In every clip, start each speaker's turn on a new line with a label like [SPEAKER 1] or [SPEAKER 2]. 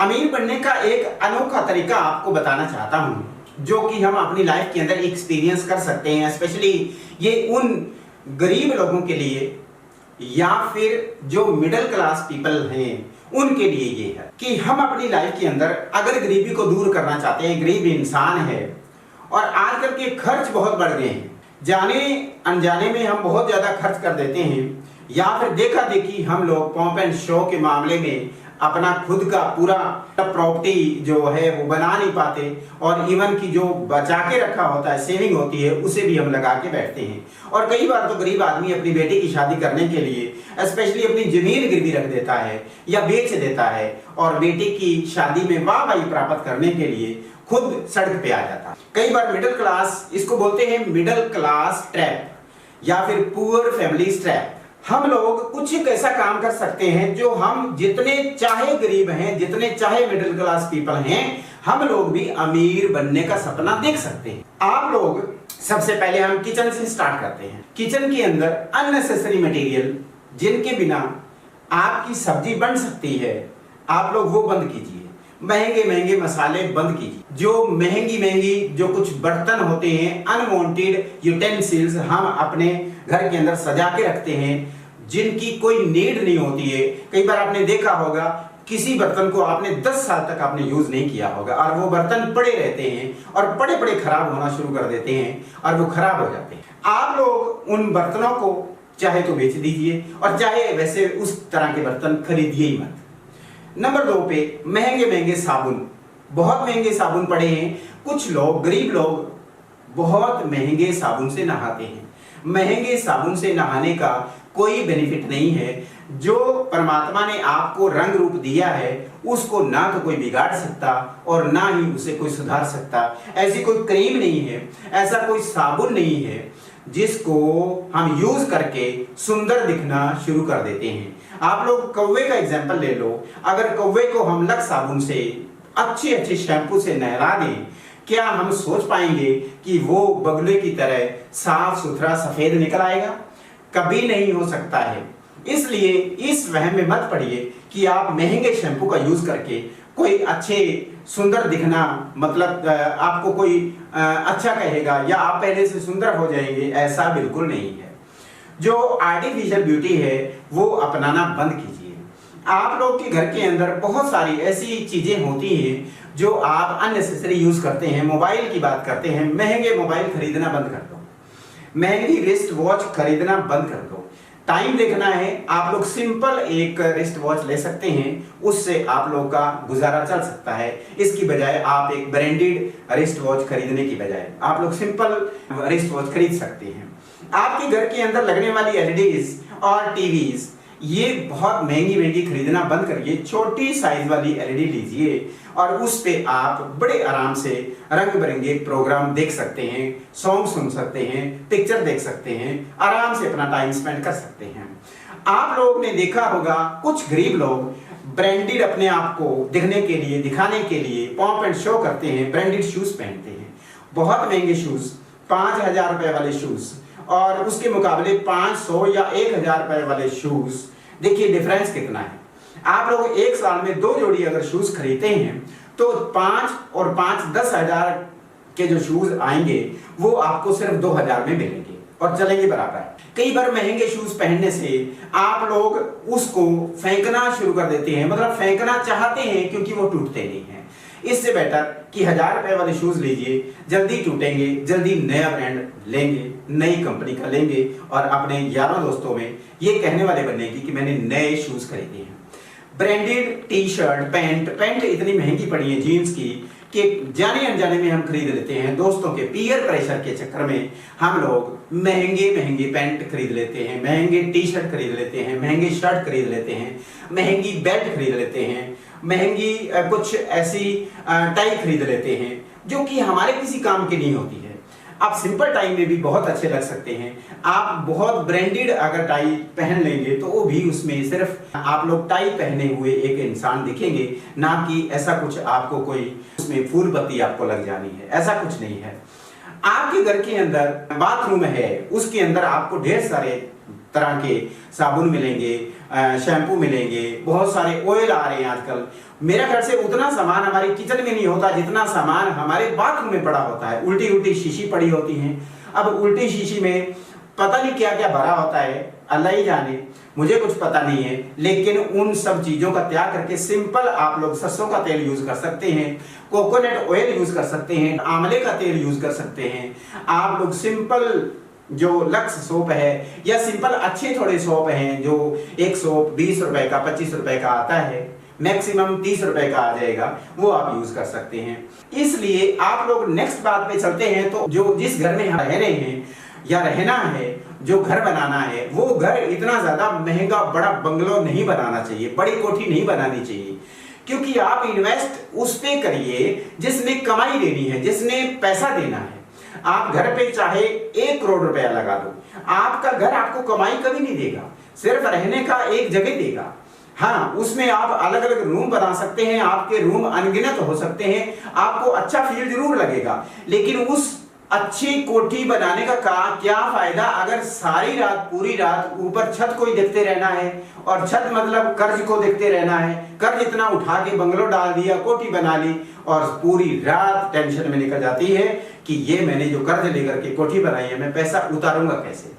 [SPEAKER 1] अमीर बनने का एक अनोखा तरीका आपको बताना चाहता हूं, जो कि हम अपनी लाइफ के अंदर एक्सपीरियंस कर सकते हैं। स्पेशली ये उन गरीब लोगों के लिए या फिर जो मिडिल क्लास पीपल हैं उनके लिए ये है कि हम अपनी लाइफ के अंदर अगर गरीबी को दूर करना चाहते हैं, गरीब इंसान है और आजकल के खर्च बहुत बढ़ गए हैं, जाने अनजाने में हम बहुत ज्यादा खर्च कर देते हैं, या फिर देखा देखी हम लोग पॉम्प एंड शो के मामले में अपना खुद का पूरा प्रॉपर्टी जो है वो बना नहीं पाते, और इवन की जो बचा के रखा होता है, सेविंग होती है, उसे भी हम लगा के बैठते हैं। और कई बार तो गरीब आदमी अपनी बेटी की शादी करने के लिए स्पेशली अपनी जमीन गिरवी रख देता है या बेच देता है, और बेटी की शादी में वाहवाही प्राप्त करने के लिए खुद सड़क पे आ जाता है। कई बार मिडिल क्लास, इसको बोलते हैं मिडिल क्लास ट्रैप या फिर पुअर फैमिली ट्रैप। हम लोग कुछ एक ऐसा काम कर सकते हैं जो हम जितने चाहे गरीब हैं, जितने चाहे मिडिल क्लास पीपल हैं, हम लोग भी अमीर बनने का सपना देख सकते हैं। आप लोग सबसे पहले हम किचन से स्टार्ट करते हैं। किचन के अंदर अननेसेसरी मटेरियल जिनके बिना आपकी सब्जी बन सकती है, आप लोग वो बंद कीजिए। महंगे महंगे मसाले बंद कीजिए। जो महंगी जो कुछ बर्तन होते हैं, अनवांटेड यूटेंसिल्स हम अपने घर के अंदर सजा के रखते हैं जिनकी कोई नीड नहीं होती है। कई बार आपने देखा होगा किसी बर्तन को आपने 10 साल तक आपने यूज नहीं किया होगा और वो बर्तन पड़े रहते हैं और पड़े पड़े खराब होना शुरू कर देते हैं और वो खराब हो जाते हैं। आप लोग उन बर्तनों को चाहे तो बेच दीजिए और चाहे वैसे उस तरह के बर्तन खरीदिए ही मत। नंबर 2 पे महंगे महंगे साबुन, बहुत महंगे साबुन पड़े हैं। कुछ लोग, गरीब लोग बहुत महंगे साबुन से नहाते हैं। महंगे साबुन से नहाने का कोई बेनिफिट नहीं है। जो परमात्मा ने आपको रंग रूप दिया है उसको ना तो कोई बिगाड़ सकता और ना ही उसे कोई सुधार सकता। ऐसी कोई क्रीम नहीं है, ऐसा कोई साबुन नहीं है जिसको हम यूज करके सुंदर दिखना शुरू कर देते हैं। आप लोग कौवे का एग्जाम्पल ले लो। अगर कौवे को हम लक्स साबुन से, अच्छे अच्छे शैम्पू से नहला दें, क्या हम सोच पाएंगे कि वो बगुले की तरह साफ सुथरा सफेद निकल आएगा? कभी नहीं हो सकता है। इसलिए इस वहम में मत पड़िए कि आप महंगे शैम्पू का यूज करके कोई अच्छे सुंदर दिखना, मतलब आपको कोई अच्छा कहेगा या आप पहले से सुंदर हो जाएंगे, ऐसा बिल्कुल नहीं है। जो आर्टिफिशियल ब्यूटी है वो अपनाना बंद कीजिए। आप लोग के घर के अंदर बहुत सारी ऐसी चीजें होती हैं जो आप अननेसेसरी यूज करते हैं। मोबाइल की बात करते हैं, महंगे मोबाइल खरीदना बंद कर दो, महंगी रिस्ट वॉच खरीदना बंद कर दो। टाइम देखना है, आप लोग सिंपल एक रिस्ट वॉच ले सकते हैं, उससे आप लोग का गुजारा चल सकता है। इसकी बजाय आप एक ब्रांडेड रिस्ट वॉच खरीदने की बजाय आप लोग सिंपल रिस्ट वॉच खरीद सकते हैं। आपके घर के अंदर लगने वाली एलईडीज और टीवीज ये बहुत महंगी खरीदना बंद करिए। छोटी साइज वाली एलईडी लीजिए और उस पे आप बड़े आराम से रंग बिरंगे प्रोग्राम देख सकते हैं, सॉन्ग सुन सकते हैं, पिक्चर देख सकते हैं, आराम से अपना टाइम स्पेंड कर सकते हैं। आप लोगों ने देखा होगा कुछ गरीब लोग ब्रांडेड अपने आप को दिखने के लिए, दिखाने के लिए पॉम्प एंड शो करते हैं, ब्रांडेड शूज पहनते हैं, बहुत महंगे शूज, 5,000 रुपए वाले शूज, और उसके मुकाबले 500 या 1,000 रुपए वाले शूज। देखिए डिफरेंस कितना है। आप लोग एक साल में 2 जोड़ी अगर शूज खरीदते हैं तो 5 और 5 10,000 के जो शूज आएंगे वो आपको सिर्फ 2,000 में मिलेंगे और चलेंगे बराबर। कई बार महंगे शूज पहनने से आप लोग उसको फेंकना शुरू कर देते हैं, मतलब फेंकना चाहते हैं क्योंकि वो टूटते नहीं हैं। इससे बेटर कि 1,000 रुपए वाले शूज लीजिए, जल्दी टूटेंगे, जल्दी नया ब्रांड लेंगे, नई कंपनी का लेंगे और अपने यारों दोस्तों में ये कहने वाले बनेंगे कि मैंने नए शूज खरीदे हैं। ब्रांडेड टी शर्ट, पैंट इतनी महंगी पड़ी है जीन्स की कि जाने अनजाने में हम खरीद लेते हैं। दोस्तों के पीयर प्रेशर के चक्कर में हम लोग महंगे पैंट खरीद लेते हैं, महंगे टी शर्ट खरीद लेते हैं, महंगे शर्ट खरीद लेते हैं, महंगी बेल्ट खरीद लेते हैं, महंगी कुछ ऐसी टाई खरीद लेते हैं जो कि हमारे किसी काम की नहीं होती है। आप सिंपल टाई में भी बहुत अच्छे लग सकते हैं। आप बहुत ब्रांडेड अगर टाई पहन लेंगे तो वो भी उसमें सिर्फ आप लोग टाई पहने हुए एक इंसान दिखेंगे, ना कि ऐसा कुछ आपको कोई उसमें फूल पत्ती आपको लग जानी है, ऐसा कुछ नहीं है। आपके घर के अंदर बाथरूम है, उसके अंदर आपको ढेर सारे तरह के साबुन मिलेंगे, शैम्पू मिलेंगे, बहुत सारे ऑयल आ रहे हैं आजकल। मेरा ख्याल से उतना सामान हमारे किचन में नहीं होता जितना सामान हमारे बाथरूम में पड़ा होता है। उल्टी उल्टी शीशी पड़ी होती हैं। अब उल्टी शीशी में पता नहीं क्या क्या भरा होता है, अल्लाह ही जाने, मुझे कुछ पता नहीं है। लेकिन उन सब चीजों का त्याग करके सिंपल आप लोग सरसों का तेल यूज कर सकते हैं, कोकोनट ऑयल यूज कर सकते हैं, आंवले का तेल यूज कर सकते हैं। आप लोग सिंपल जो लक्स सोप है या सिंपल अच्छे थोड़े सोप हैं, जो एक सोप 20 रुपए का 25 रुपए का आता है, मैक्सिमम 30 रुपए का आ जाएगा, वो आप यूज कर सकते हैं। इसलिए आप लोग नेक्स्ट बात पे चलते हैं। तो जो जिस घर में हम रह रहे हैं या रहना है, जो घर बनाना है, वो घर इतना ज्यादा महंगा बड़ा बंगलो नहीं बनाना चाहिए, बड़ी कोठी नहीं बनानी चाहिए। क्योंकि आप इन्वेस्ट उस पे करिए जिसने कमाई देनी है, जिसने पैसा देना है। आप घर पे चाहे 1 करोड़ रुपया लगा दो, आपका घर आपको कमाई कभी नहीं देगा, सिर्फ रहने का एक जगह देगा। हाँ, उसमें आप अलग अलग रूम बना सकते हैं, आपके रूम अनगिनत हो सकते हैं, आपको अच्छा फील जरूर लगेगा। लेकिन उस अच्छी कोठी बनाने का क्या फायदा अगर सारी रात पूरी रात ऊपर छत को ही देखते रहना है, और छत मतलब कर्ज को देखते रहना है। कर्ज इतना उठा के बंगलो डाल दिया, कोठी बना ली, और पूरी रात टेंशन में निकल जाती है कि ये मैंने जो कर्ज लेकर के कोठी बनाई है, मैं पैसा उतारूंगा कैसे।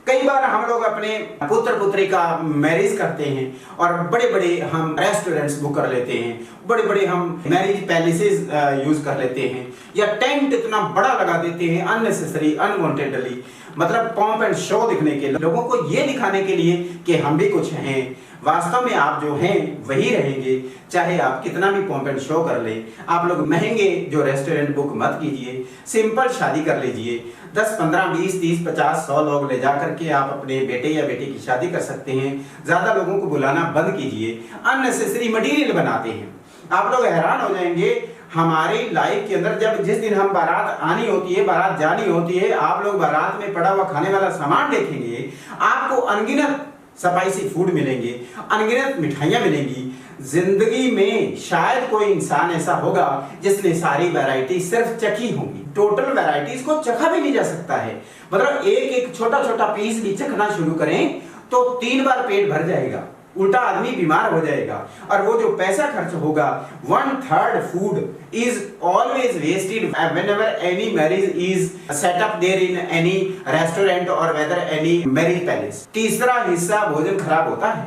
[SPEAKER 1] कई बार हम लोग अपने पुत्र पुत्री का मैरिज करते हैं और बड़े बड़े हम रेस्टोरेंट्स बुक कर लेते हैं, बड़े बड़े हम मैरिज पैलेसेस यूज कर लेते हैं, या टेंट इतना बड़ा लगा देते हैं अननेसेसरी अनवांटेडली, मतलब पॉम्प एंड शो दिखने के लिए, लोगों को ये दिखाने के लिए कि हम भी कुछ हैं। वास्तव में आप जो हैं वही रहेंगे, चाहे आप कितना भी पॉम्प एंड शो कर ले। आप लोग महंगे जो रेस्टोरेंट बुक मत कीजिए, सिंपल शादी कर लीजिए। 10, 15, 20, 30, 50, 100 लोग ले जा करके आप अपने बेटे या बेटी की शादी कर सकते हैं। ज्यादा लोगों को बुलाना बंद कीजिए, अननेसेसरी मटेरियल बनाते हैं। आप लोग हैरान हो जाएंगे हमारी लाइफ के अंदर, जब जिस दिन हम बारात आनी होती है, बारात जानी होती है, आप लोग बारात में पड़ा हुआ खाने वाला सामान देखेंगे, आपको अनगिनत स्पाइसी फूड मिलेंगे, अनगिनत मिठाइयां मिलेंगी। जिंदगी में शायद कोई इंसान ऐसा होगा जिसने सारी वैरायटी सिर्फ चखी होंगी। टोटल वैरायटीज को चखा भी नहीं जा सकता है, मतलब एक एक छोटा छोटा पीस भी चखना शुरू करें तो 3 बार पेट भर जाएगा, उल्टा आदमी बीमार हो जाएगा। और वो जो पैसा खर्च होगा, 1/3 food is always wasted whenever any marriage is set up there in any restaurant or whether any marriage palace। तीसरा हिस्सा भोजन खराब होता है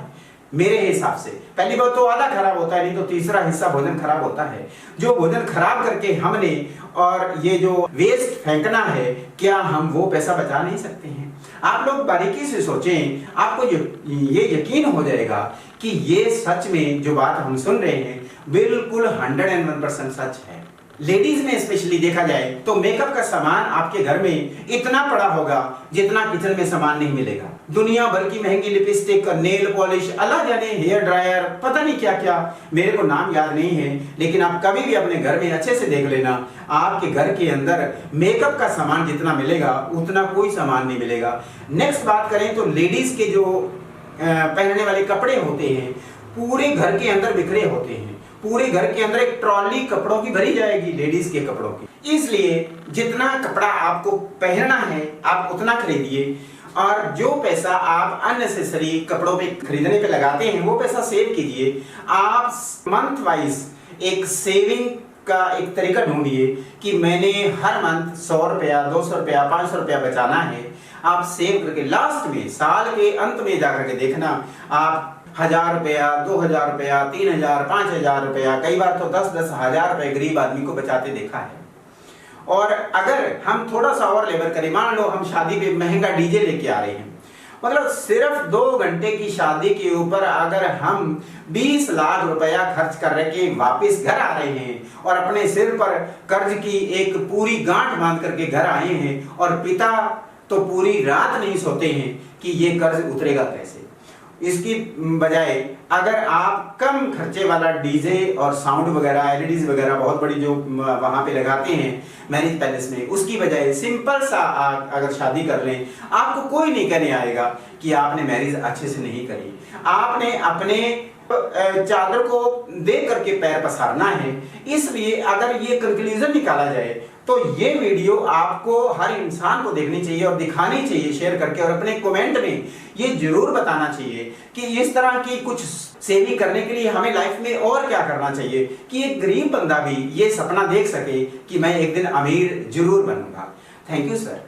[SPEAKER 1] मेरे हिसाब से। पहली बात तो आधा खराब होता है, नहीं तो तीसरा हिस्सा भोजन खराब होता है। जो भोजन खराब करके हमने और ये जो वेस्ट फेंकना है, क्या हम वो पैसा बचा नहीं सकते हैं? आप लोग बारीकी से सोचें, आपको ये यकीन हो जाएगा कि ये सच में जो बात हम सुन रहे हैं बिल्कुल 101% सच है। लेडीज में स्पेशली देखा जाए तो मेकअप का सामान आपके घर में इतना पड़ा होगा जितना किचन में सामान नहीं मिलेगा। दुनिया भर की महंगी लिपस्टिक, नेल पॉलिश, अल्लाह जाने हेयर ड्रायर, पता नहीं क्या क्या, मेरे को नाम याद नहीं है। लेकिन आप कभी भी अपने घर में अच्छे से देख लेना, आपके घर के अंदर मेकअप का सामान जितना मिलेगा उतना कोई सामान नहीं मिलेगा। नेक्स्ट बात करें तो लेडीज के जो पहनने वाले कपड़े होते हैं पूरे घर के अंदर बिखरे होते हैं। पूरे घर के अंदर एक ट्रॉली कपड़ों की भरी जाएगी, लेडीज के कपड़ों की। इसलिए जितना कपड़ा आपको पहनना है आप उतना खरीदिए, और जो पैसा आप अननेसेसरी कपड़ों पे खरीदने पे लगाते हैं वो पैसा सेव कीजिए। आप मंथ वाइज एक सेविंग का एक तरीका ढूंढिए कि मैंने हर मंथ 100 रुपया, 200 रुपया, 500 रुपया बचाना है। आप सेव करके लास्ट में, साल के अंत में जाकर के देखना, आप 1000 रुपया, 2000 रुपया, 3000, 5000 रुपया, कई बार तो 10-10 हजार रुपए गरीब आदमी को बचाते देखा है। और अगर हम थोड़ा सा और लेबर करें, मान लो हम शादी पे महंगा डीजे लेके आ रहे हैं, मतलब सिर्फ 2 घंटे की शादी के ऊपर अगर हम 20 लाख रुपया खर्च कर के वापस घर आ रहे हैं और अपने सिर पर कर्ज की एक पूरी गांठ बांध करके घर आए हैं, और पिता तो पूरी रात नहीं सोते हैं कि ये कर्ज उतरेगा कैसे। इसकी बजाय अगर आप कम खर्चे वाला डीजे और साउंड वगैरह, एलईडीज वगैरह बहुत बड़ी जो वहां पे लगाते हैं मैरिज पैलेस में, उसकी बजाय सिंपल सा अगर शादी कर लें, आपको कोई नहीं कहने आएगा कि आपने मैरिज अच्छे से नहीं करी। आपने अपने चादर को देख करके पैर पसारना है। इसलिए अगर ये कंक्लूजन निकाला जाए तो ये वीडियो आपको हर इंसान को देखनी चाहिए और दिखानी चाहिए शेयर करके, और अपने कमेंट में ये जरूर बताना चाहिए कि इस तरह की कुछ सेविंग करने के लिए हमें लाइफ में और क्या करना चाहिए कि एक गरीब बंदा भी ये सपना देख सके कि मैं एक दिन अमीर जरूर बनूंगा। Thank you sir.